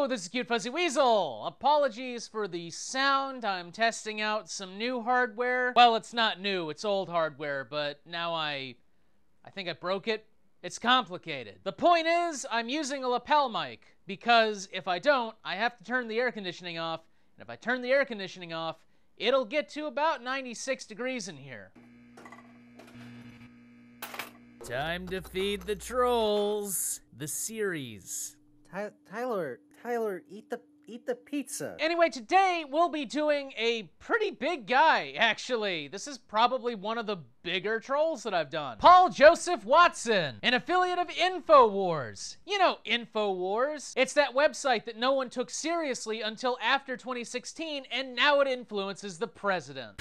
Hello, this is Cute Fuzzy Weasel. Apologies for the sound. I'm testing out some new hardware. Well, it's not new, it's old hardware, but now I think I broke it. It's complicated. The point is, I'm using a lapel mic, because if I don't, I have to turn the air conditioning off, and if I turn the air conditioning off, it'll get to about 96 degrees in here. Time to feed the trolls. The series. Tyler, eat the pizza. Anyway, today we'll be doing a pretty big guy, actually. This is probably one of the bigger trolls that I've done. Paul Joseph Watson, an affiliate of Infowars. You know Infowars. It's that website that no one took seriously until after 2016, and now it influences the president.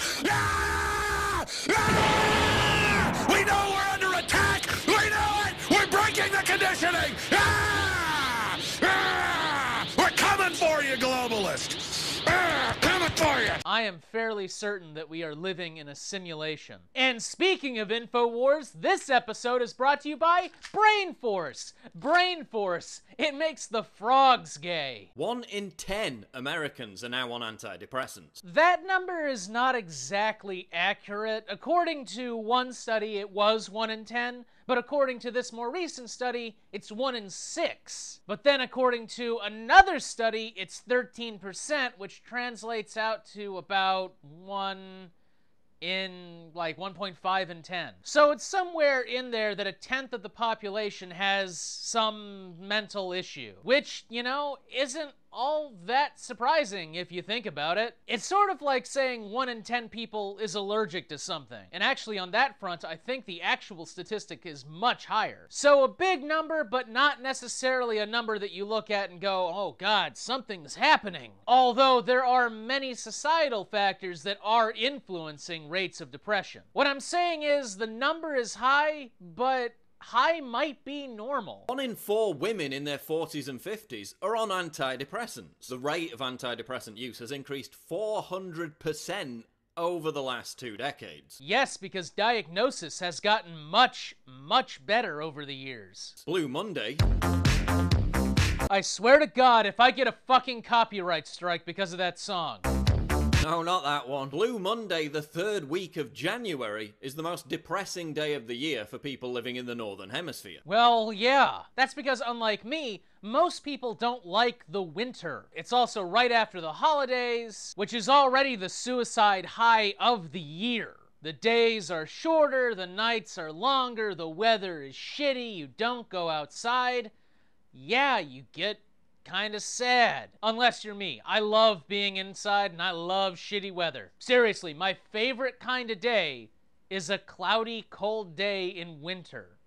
We know we're under attack! We know it! We're breaking the conditioning! We're coming for you, globalist! Coming for you! I am fairly certain that we are living in a simulation. And speaking of Infowars, this episode is brought to you by Brain Force. Brain Force. It makes the frogs gay. 1 in 10 Americans are now on antidepressants. That number is not exactly accurate. According to one study, it was 1 in 10, but according to this more recent study, it's 1 in 6. But then according to another study, it's 13%, which translates out to about 1 in like 1.5 in 10. So it's somewhere in there that 1/10 of the population has some mental issue, which, you know, isn't all that surprising if you think about it. It's sort of like saying 1 in 10 people is allergic to something. And actually on that front, I think the actual statistic is much higher. So a big number, but not necessarily a number that you look at and go, oh God, something's happening. Although there are many societal factors that are influencing rates of depression. What I'm saying is the number is high, but high might be normal. 1 in 4 women in their 40s and 50s are on antidepressants. The rate of antidepressant use has increased 400% over the last 2 decades. Yes, because diagnosis has gotten much, much better over the years. Blue Monday. I swear to God, if I get a fucking copyright strike because of that song. No, not that one. Blue Monday, the 3rd week of January, is the most depressing day of the year for people living in the Northern Hemisphere. Well, yeah. That's because, unlike me, most people don't like the winter. It's also right after the holidays, which is already the suicide high of the year. The days are shorter, the nights are longer, the weather is shitty, you don't go outside. Yeah, you get kind of sad. Unless you're me. I love being inside and I love shitty weather. Seriously, my favorite kind of day is a cloudy, cold day in winter.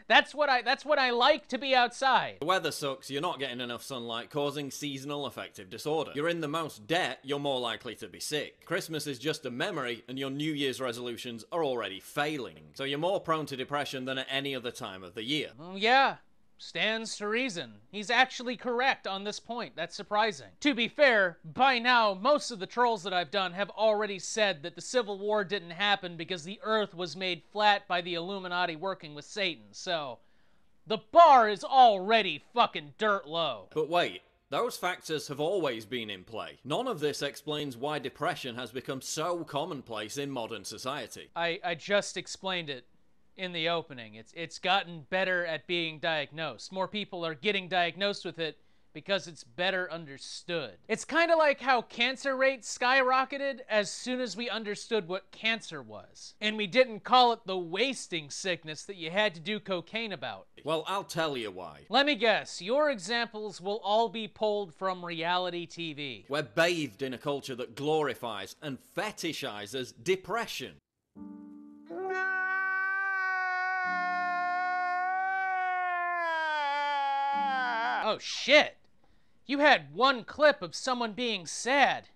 That's what I like to be outside. The weather sucks, you're not getting enough sunlight, causing seasonal affective disorder. You're in the most debt, you're more likely to be sick. Christmas is just a memory, and your New Year's resolutions are already failing. So you're more prone to depression than at any other time of the year. Yeah. Stands to reason. He's actually correct on this point. That's surprising. To be fair, by now, most of the trolls that I've done have already said that the Civil War didn't happen because the Earth was made flat by the Illuminati working with Satan, so the bar is already fucking dirt low. But wait, those factors have always been in play. None of this explains why depression has become so commonplace in modern society. I just explained it in the opening. It's gotten better at being diagnosed. More people are getting diagnosed with it because it's better understood. It's kind of like how cancer rates skyrocketed as soon as we understood what cancer was. And we didn't call it the wasting sickness that you had to do cocaine about. Well, I'll tell you why. Let me guess, your examples will all be pulled from reality TV. We're bathed in a culture that glorifies and fetishizes depression. Oh shit! You had one clip of someone being sad.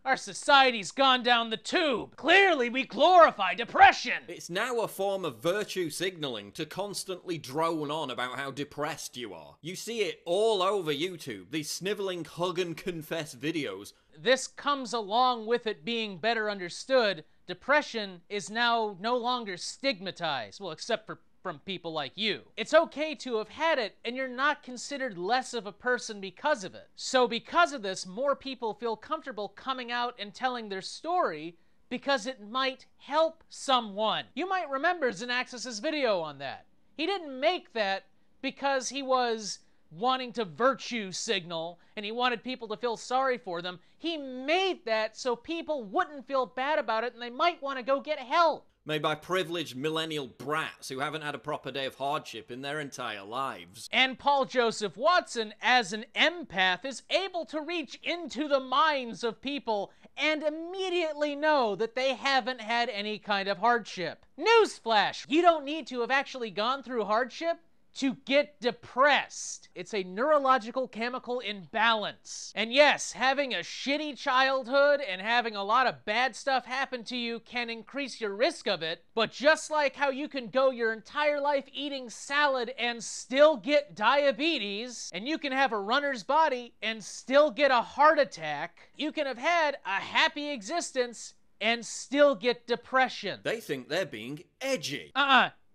Our society's gone down the tube. Clearly we glorify depression! It's now a form of virtue signaling to constantly drone on about how depressed you are. You see it all over YouTube, these sniveling hug and confess videos. This comes along with it being better understood. Depression is now no longer stigmatized. Well, except for from people like you. It's okay to have had it, and you're not considered less of a person because of it. So because of this, more people feel comfortable coming out and telling their story because it might help someone. You might remember Xanaxis' video on that. He didn't make that because he was wanting to virtue signal and he wanted people to feel sorry for them. He made that so people wouldn't feel bad about it and they might want to go get help. Made by privileged millennial brats who haven't had a proper day of hardship in their entire lives. And Paul Joseph Watson, as an empath, is able to reach into the minds of people and immediately know that they haven't had any kind of hardship. Newsflash! You don't need to have actually gone through hardship to get depressed. It's a neurological chemical imbalance. And yes, having a shitty childhood and having a lot of bad stuff happen to you can increase your risk of it, but just like how you can go your entire life eating salad and still get diabetes, and you can have a runner's body and still get a heart attack, you can have had a happy existence and still get depression. They think they're being edgy.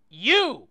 You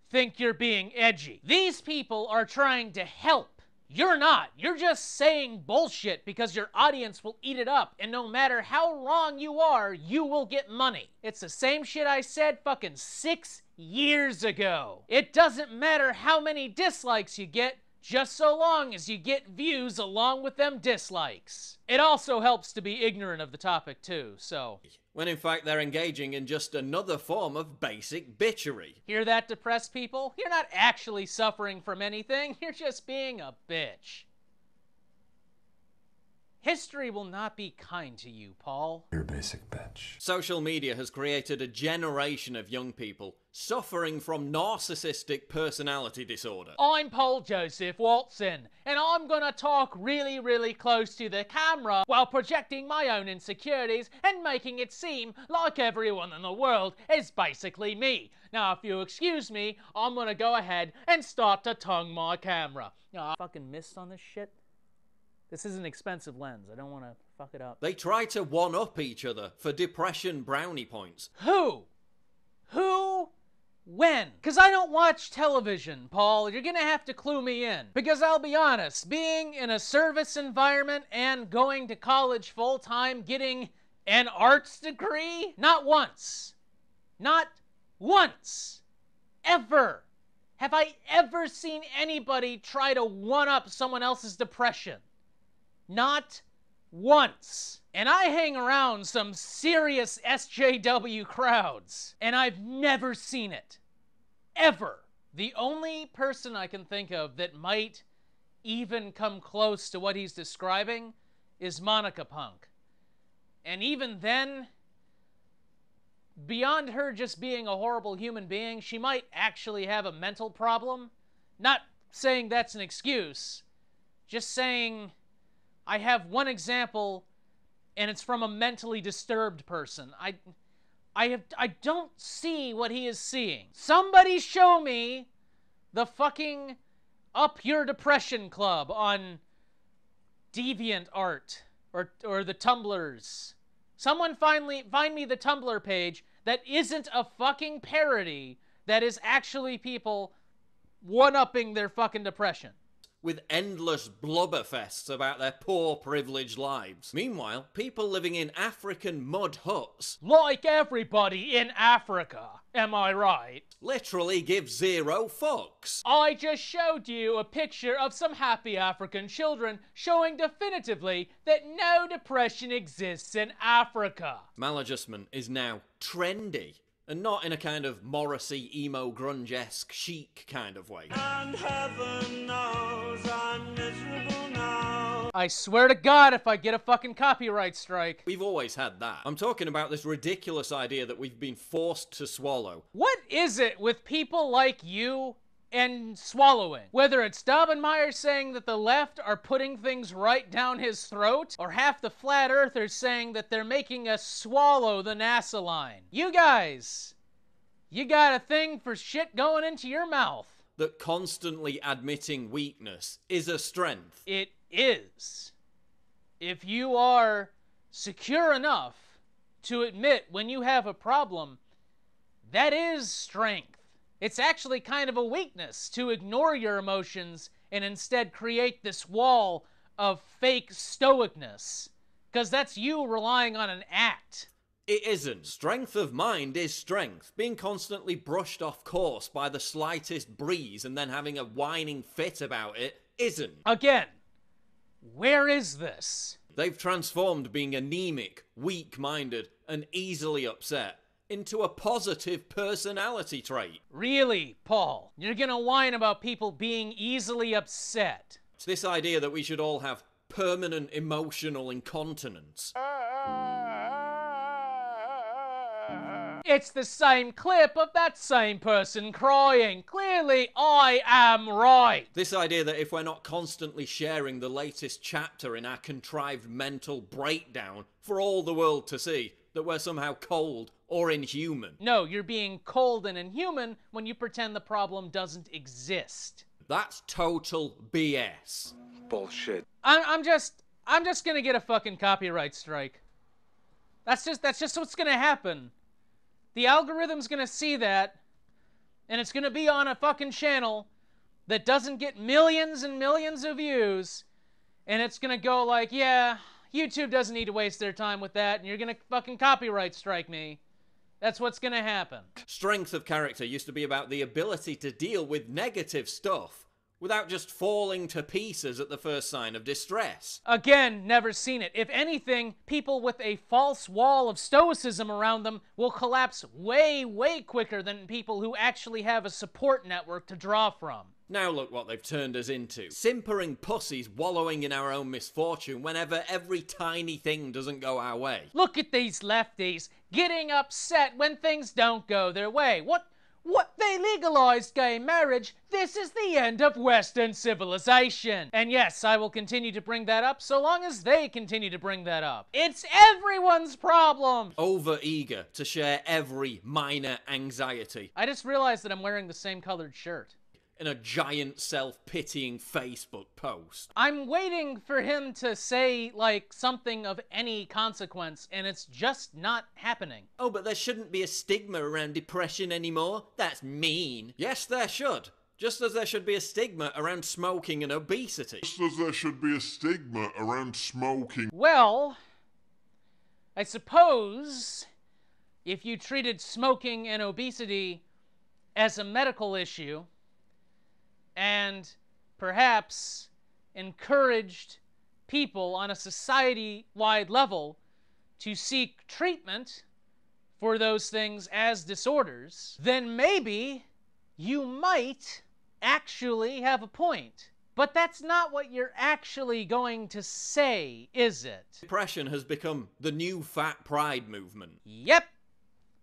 think you're being edgy. These people are trying to help. You're not. You're just saying bullshit because your audience will eat it up, and no matter how wrong you are, you will get money. It's the same shit I said fucking 6 years ago. It doesn't matter how many dislikes you get, just so long as you get views along with them dislikes. It also helps to be ignorant of the topic too, so... When in fact they're engaging in just another form of basic bitchery. Hear that, depressed people? You're not actually suffering from anything, you're just being a bitch. History will not be kind to you, Paul. You're a basic bitch. Social media has created a generation of young people suffering from narcissistic personality disorder. I'm Paul Joseph Watson, and I'm gonna talk really, really close to the camera while projecting my own insecurities and making it seem like everyone in the world is basically me. Now, if you excuse me, I'm gonna go ahead and start to tongue my camera. I fucking missed on this shit. This is an expensive lens. I don't want to fuck it up. They try to one-up each other for depression brownie points. Who? When? Because I don't watch television, Paul. You're going to have to clue me in. Because I'll be honest, being in a service environment and going to college full-time, getting an arts degree, not once, ever, have I ever seen anybody try to one-up someone else's depression. Not once. And I hang around some serious SJW crowds, and I've never seen it. Ever. The only person I can think of that might even come close to what he's describing is Monica Punk. And even then, beyond her just being a horrible human being, she might actually have a mental problem. Not saying that's an excuse, just saying... I have one example, and it's from a mentally disturbed person. I don't see what he is seeing. Somebody show me the fucking Up Your Depression Club on DeviantArt or the Tumblrs. Someone find me the Tumblr page that isn't a fucking parody, that is actually people one-upping their fucking depression. With endless blubberfests about their poor, privileged lives. Meanwhile, people living in African mud huts, like everybody in Africa, am I right? literally give zero fucks. I just showed you a picture of some happy African children showing definitively that no depression exists in Africa. Maladjustment is now trendy. And not in a kind of Morrissey, emo, grunge-esque, chic kind of way. And heaven knows I'm miserable now. I swear to God if I get a fucking copyright strike. We've always had that. I'm talking about this ridiculous idea that we've been forced to swallow. What is it with people like you and swallowing? Whether it's Daubenmeier saying that the left are putting things right down his throat, or half the flat earthers saying that they're making us swallow the NASA line. You guys, you got a thing for shit going into your mouth. That constantly admitting weakness is a strength. It is. If you are secure enough to admit when you have a problem, that is strength. It's actually kind of a weakness to ignore your emotions and instead create this wall of fake stoicness. Because that's you relying on an act. It isn't. Strength of mind is strength. Being constantly brushed off course by the slightest breeze and then having a whining fit about it isn't. Again, where is this? They've transformed being anemic, weak-minded, and easily upset into a positive personality trait. Really, Paul? You're gonna whine about people being easily upset? It's this idea that we should all have permanent emotional incontinence. It's the same clip of that same person crying. Clearly, I am right. This idea that if we're not constantly sharing the latest chapter in our contrived mental breakdown for all the world to see, that we're somehow cold or inhuman. No, you're being cold and inhuman when you pretend the problem doesn't exist. That's total BS. Bullshit. I'm just gonna get a fucking copyright strike. That's just what's gonna happen. The algorithm's gonna see that, and it's gonna be on a fucking channel that doesn't get millions and millions of views, and it's gonna go like, yeah, YouTube doesn't need to waste their time with that, and you're gonna fucking copyright strike me. That's what's gonna happen. Strength of character used to be about the ability to deal with negative stuff without just falling to pieces at the first sign of distress. Again, never seen it. If anything, people with a false wall of stoicism around them will collapse way, way quicker than people who actually have a support network to draw from. Now look what they've turned us into. Simpering pussies wallowing in our own misfortune whenever every tiny thing doesn't go our way. Look at these lefties getting upset when things don't go their way. What? They legalized gay marriage. This is the end of Western civilization. And yes, I will continue to bring that up so long as they continue to bring that up. It's everyone's problem. Over-eager to share every minor anxiety. I just realized that I'm wearing the same colored shirt. In a giant self-pitying Facebook post. I'm waiting for him to say, like, something of any consequence, and it's just not happening. Oh, but there shouldn't be a stigma around depression anymore. That's mean. Yes, there should. Just as there should be a stigma around smoking and obesity. Just as there should be a stigma around smoking. Well, I suppose if you treated smoking and obesity as a medical issue, and perhaps encouraged people on a society-wide level to seek treatment for those things as disorders, then maybe you might actually have a point. But that's not what you're actually going to say, is it? Depression has become the new fat pride movement. Yep,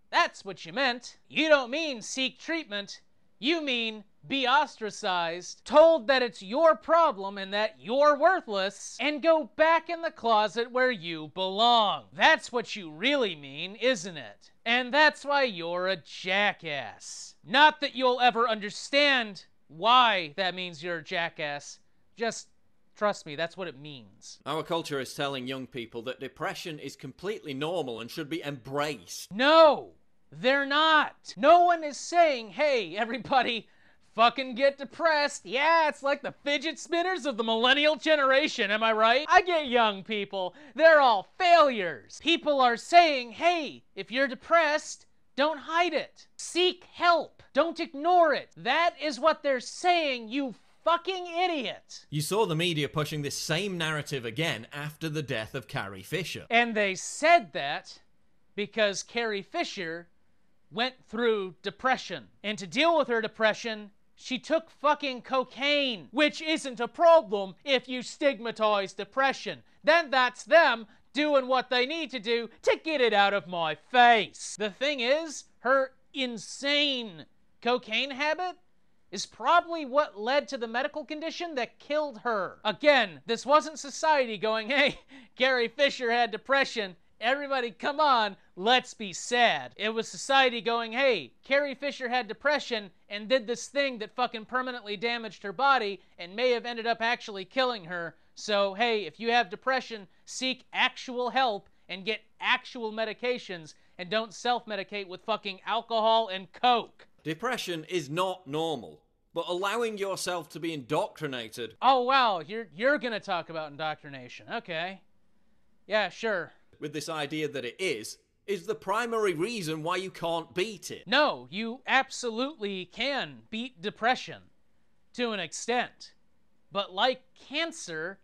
that's what you meant. You don't mean seek treatment. You mean be ostracized, told that it's your problem and that you're worthless, and go back in the closet where you belong. That's what you really mean, isn't it? And that's why you're a jackass. Not that you'll ever understand why that means you're a jackass. Just trust me, that's what it means. Our culture is telling young people that depression is completely normal and should be embraced. No! They're not. No one is saying, hey, everybody, fucking get depressed. Yeah, it's like the fidget spinners of the millennial generation, am I right? I get young people. They're all failures. People are saying, hey, if you're depressed, don't hide it. Seek help. Don't ignore it. That is what they're saying, you fucking idiot. You saw the media pushing this same narrative again after the death of Carrie Fisher. And they said that because Carrie Fisher went through depression. And to deal with her depression, she took fucking cocaine, which isn't a problem if you stigmatize depression. Then that's them doing what they need to do to get it out of my face. The thing is, her insane cocaine habit is probably what led to the medical condition that killed her. Again, this wasn't society going, hey, Carrie Fisher had depression. Everybody, come on, let's be sad. It was society going, hey, Carrie Fisher had depression and did this thing that fucking permanently damaged her body and may have ended up actually killing her. So, hey, if you have depression, seek actual help and get actual medications and don't self-medicate with fucking alcohol and coke. Depression is not normal, but allowing yourself to be indoctrinated... Oh, wow, you're gonna talk about indoctrination. Okay. Yeah, sure. ...with this idea that it is the primary reason why you can't beat it. No, you absolutely can beat depression to an extent. But like cancer,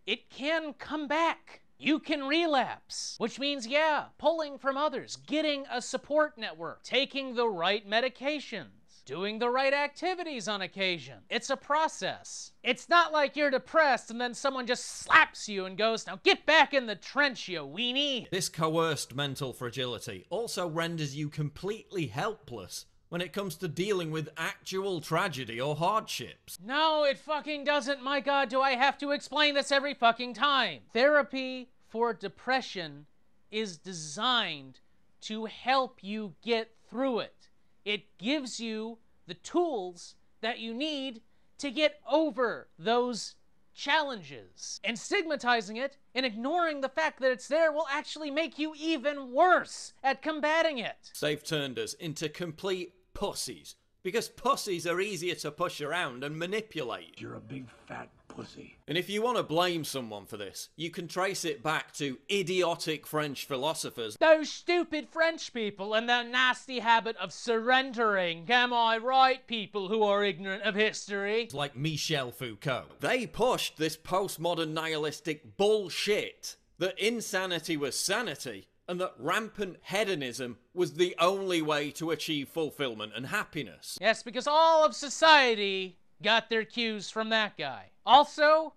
it can come back. You can relapse, which means, yeah, pulling from others, getting a support network, taking the right medications, doing the right activities on occasion. It's a process. It's not like you're depressed and then someone just slaps you and goes, now get back in the trench, you weenie. This coerced mental fragility also renders you completely helpless when it comes to dealing with actual tragedy or hardships. No, it fucking doesn't. My God, do I have to explain this every fucking time? Therapy for depression is designed to help you get through it. It gives you the tools that you need to get over those challenges. And stigmatizing it and ignoring the fact that it's there will actually make you even worse at combating it. They've turned us into complete pussies, because pussies are easier to push around and manipulate. You're a big fat pussy. And if you want to blame someone for this, you can trace it back to idiotic French philosophers. Those stupid French people and their nasty habit of surrendering. Am I right, people who are ignorant of history? Like Michel Foucault. They pushed this postmodern nihilistic bullshit that insanity was sanity, and that rampant hedonism was the only way to achieve fulfillment and happiness. Yes, because all of society got their cues from that guy. Also,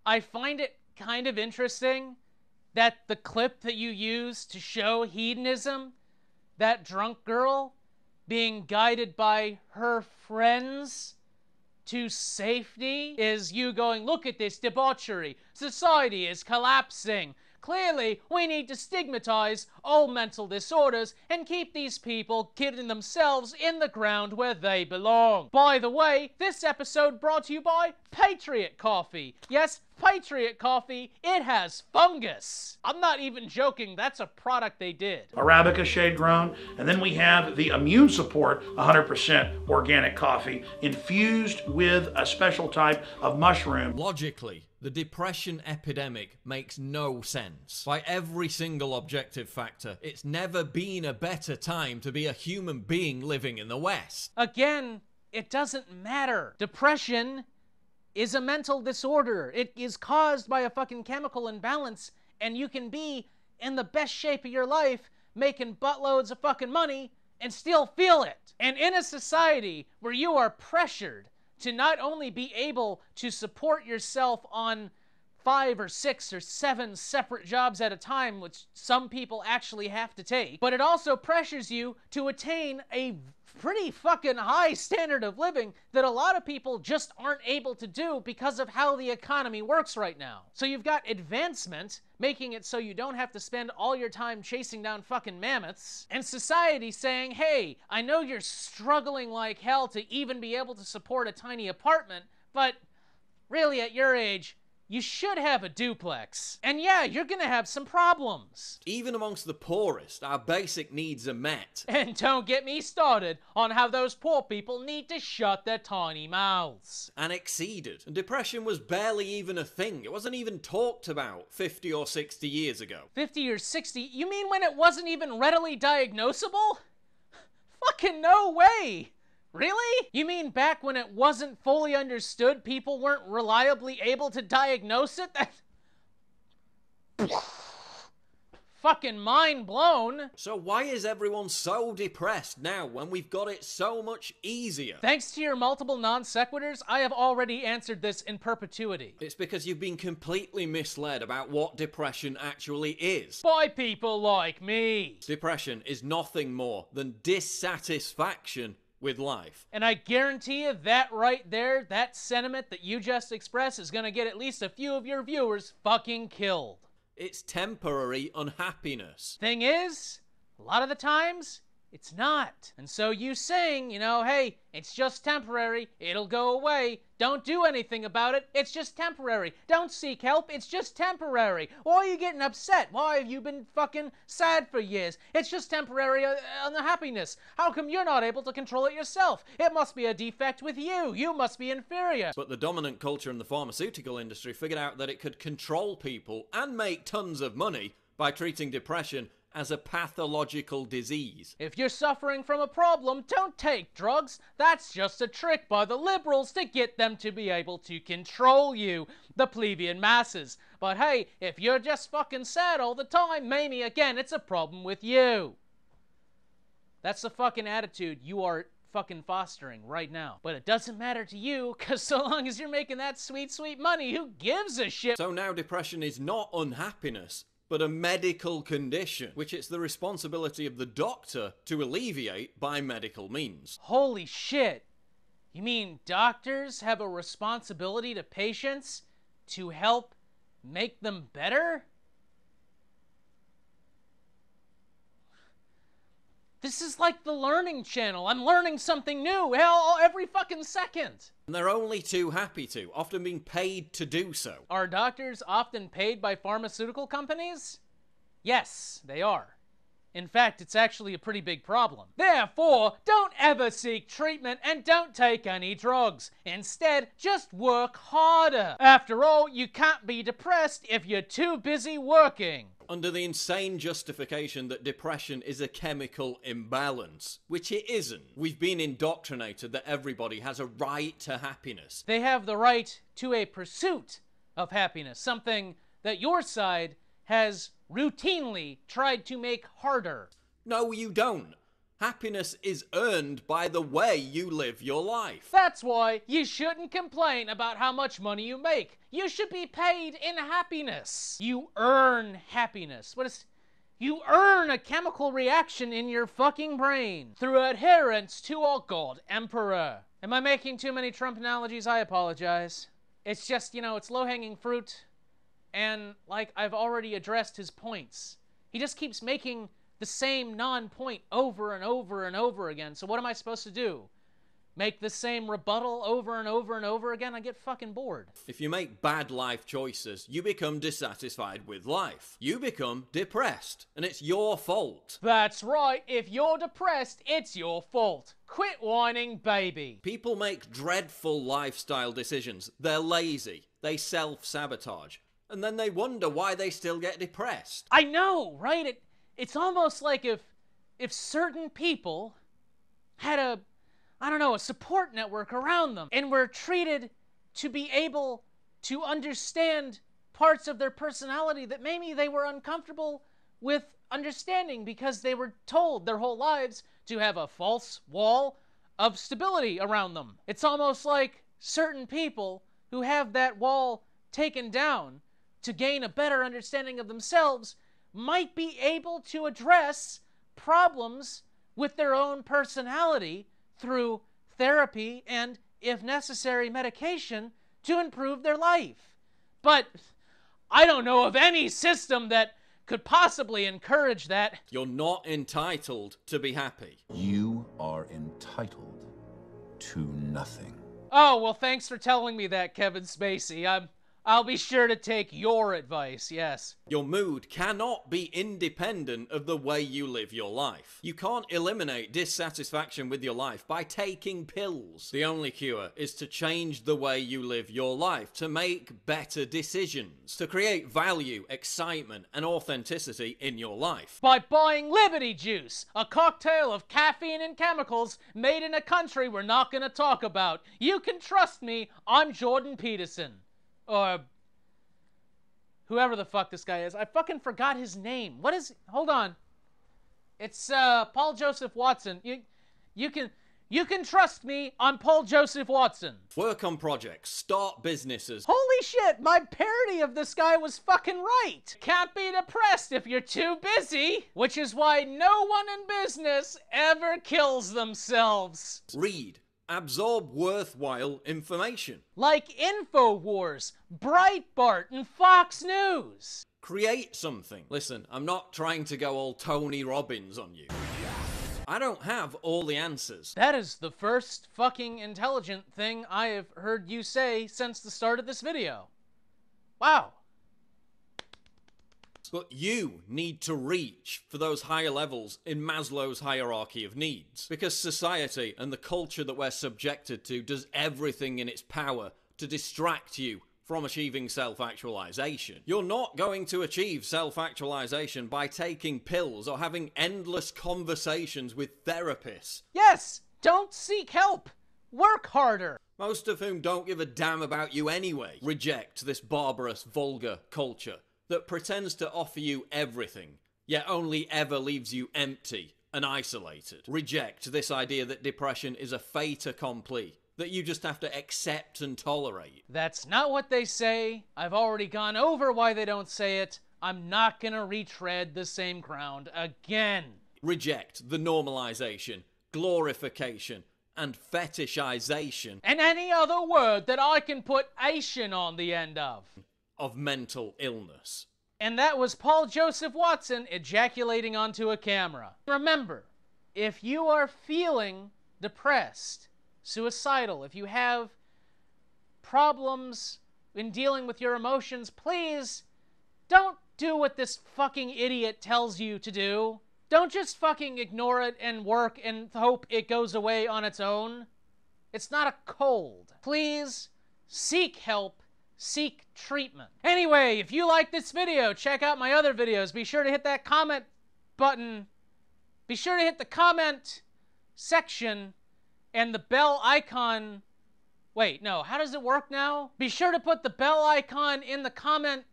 I find it kind of interesting that the clip that you use to show hedonism, that drunk girl being guided by her friends to safety, is you going, look at this debauchery. Society is collapsing. Clearly, we need to stigmatize all mental disorders and keep these people getting themselves in the ground where they belong. By the way, this episode brought to you by Patriot Coffee. Yes, Patriot Coffee, it has fungus. I'm not even joking, that's a product they did. Arabica shade grown, and then we have the immune support 100% organic coffee infused with a special type of mushroom. Logically, the depression epidemic makes no sense. By every single objective factor, it's never been a better time to be a human being living in the West. Again, it doesn't matter. Depression is a mental disorder. It is caused by a fucking chemical imbalance, and you can be in the best shape of your life, making buttloads of fucking money, and still feel it. And in a society where you are pressured to not only be able to support yourself on 5 or 6 or 7 separate jobs at a time, which some people actually have to take, but it also pressures you to attain a pretty fucking high standard of living that a lot of people just aren't able to do because of how the economy works right now. So you've got advancement, making it so you don't have to spend all your time chasing down fucking mammoths, and society saying, hey, I know you're struggling like hell to even be able to support a tiny apartment, but really at your age, you should have a duplex. And yeah, you're gonna have some problems. Even amongst the poorest, our basic needs are met. And don't get me started on how those poor people need to shut their tiny mouths. And exceeded. And depression was barely even a thing. It wasn't even talked about 50 or 60 years ago. 50 or 60? You mean when it wasn't even readily diagnosable? Fucking no way! Really? You mean back when it wasn't fully understood, people weren't reliably able to diagnose it? Fucking mind blown. So why is everyone so depressed now when we've got it so much easier? Thanks to your multiple non sequiturs, I have already answered this in perpetuity. It's because you've been completely misled about what depression actually is. By people like me. Depression is nothing more than dissatisfaction with life. And I guarantee you that right there, that sentiment that you just expressed is gonna get at least a few of your viewers fucking killed. It's temporary unhappiness. Thing is, a lot of the times, It's not. And so you saying, hey, it's just temporary, it'll go away, don't do anything about it, it's just temporary, don't seek help, it's just temporary. Why are you getting upset? Why have you been fucking sad for years? It's just temporary unhappiness. How come you're not able to control it yourself? It must be a defect with you. You must be inferior. But the dominant culture in the pharmaceutical industry figured out that it could control people and make tons of money by treating depression as a pathological disease. If you're suffering from a problem, don't take drugs. That's just a trick by the liberals to get them to be able to control you, the plebeian masses. But hey, if you're just fucking sad all the time, maybe again it's a problem with you. That's the fucking attitude you are fucking fostering right now. But it doesn't matter to you, because so long as you're making that sweet, sweet money, who gives a shit? So now depression is not unhappiness, but a medical condition, which it's the responsibility of the doctor to alleviate by medical means. Holy shit. You mean doctors have a responsibility to patients to help make them better? This is like the Learning Channel. I'm learning something new, hell, every fucking second. And they're only too happy to, often being paid to do so. Are doctors often paid by pharmaceutical companies? Yes, they are. In fact, it's actually a pretty big problem. Therefore, don't ever seek treatment and don't take any drugs. Instead, just work harder. After all, you can't be depressed if you're too busy working. Under the insane justification that depression is a chemical imbalance, which it isn't. We've been indoctrinated that everybody has a right to happiness. They have the right to a pursuit of happiness, something that your side has routinely tried to make harder. No, you don't. Happiness is earned by the way you live your life. That's why you shouldn't complain about how much money you make. You should be paid in happiness. You earn happiness. You earn a chemical reaction in your fucking brain through adherence to our God Emperor. Am I making too many Trump analogies? I apologize. It's just, it's low-hanging fruit, and, I've already addressed his points. He just keeps making the same non-point over and over and over again. So what am I supposed to do? Make the same rebuttal over and over and over again? I get fucking bored. If you make bad life choices, you become dissatisfied with life. You become depressed, and it's your fault. That's right. If you're depressed, it's your fault. Quit whining, baby. People make dreadful lifestyle decisions. They're lazy. They self-sabotage. And then they wonder why they still get depressed. I know, right? It's almost like if certain people had a support network around them and were treated to be able to understand parts of their personality that maybe they were uncomfortable with understanding because they were told their whole lives to have a false wall of stability around them. It's almost like certain people who have that wall taken down to gain a better understanding of themselves might be able to address problems with their own personality through therapy and, if necessary, medication to improve their life. But I don't know of any system that could possibly encourage that. You're not entitled to be happy. You are entitled to nothing. Oh, well, thanks for telling me that, Kevin Spacey. I'll be sure to take your advice, yes. Your mood cannot be independent of the way you live your life. You can't eliminate dissatisfaction with your life by taking pills. The only cure is to change the way you live your life, to make better decisions, to create value, excitement, and authenticity in your life. By buying Liberty Juice, a cocktail of caffeine and chemicals made in a country we're not going to talk about. You can trust me, I'm Jordan Peterson. Or whoever the fuck this guy is. I fucking forgot his name. What is... Hold on. It's Paul Joseph Watson. You can trust me. I'm Paul Joseph Watson. Work on projects. Start businesses. Holy shit, my parody of this guy was fucking right. Can't be depressed if you're too busy. Which is why no one in business ever kills themselves. Read. Absorb worthwhile information. Like Infowars, Breitbart, and Fox News. Create something. Listen, I'm not trying to go all Tony Robbins on you. I don't have all the answers. That is the first fucking intelligent thing I have heard you say since the start of this video. Wow. But you need to reach for those higher levels in Maslow's hierarchy of needs. Because society and the culture that we're subjected to does everything in its power to distract you from achieving self-actualization. You're not going to achieve self-actualization by taking pills or having endless conversations with therapists. Yes! Don't seek help! Work harder! Most of whom don't give a damn about you anyway. Reject this barbarous, vulgar culture that pretends to offer you everything, yet only ever leaves you empty and isolated. Reject this idea that depression is a fait accompli, that you just have to accept and tolerate. That's not what they say. I've already gone over why they don't say it. I'm not gonna retread the same ground again. Reject the normalization, glorification, and fetishization And any other word that I can put "ation" on the end of mental illness. And that was Paul Joseph Watson ejaculating onto a camera. Remember, if you are feeling depressed, suicidal, if you have problems in dealing with your emotions, please don't do what this fucking idiot tells you to do. Don't just fucking ignore it and work and hope it goes away on its own. It's not a cold. Please seek help. Seek treatment. Anyway, if you like this video, check out my other videos. Be sure to hit that comment button. Be sure to hit the comment section and the bell icon. Wait, no, how does it work now? Be sure to put the bell icon in the comment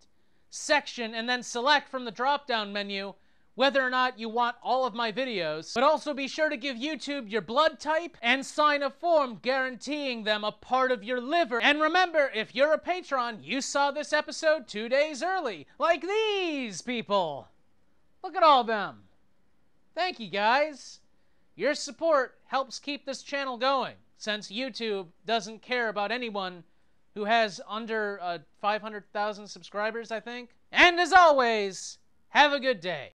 section and then select from the drop-down menu whether or not you want all of my videos. But also be sure to give YouTube your blood type and sign a form guaranteeing them a part of your liver. And remember, if you're a patron, you saw this episode 2 days early, like these people. Look at all them. Thank you, guys. Your support helps keep this channel going, since YouTube doesn't care about anyone who has under 500,000 subscribers, I think. And as always, have a good day.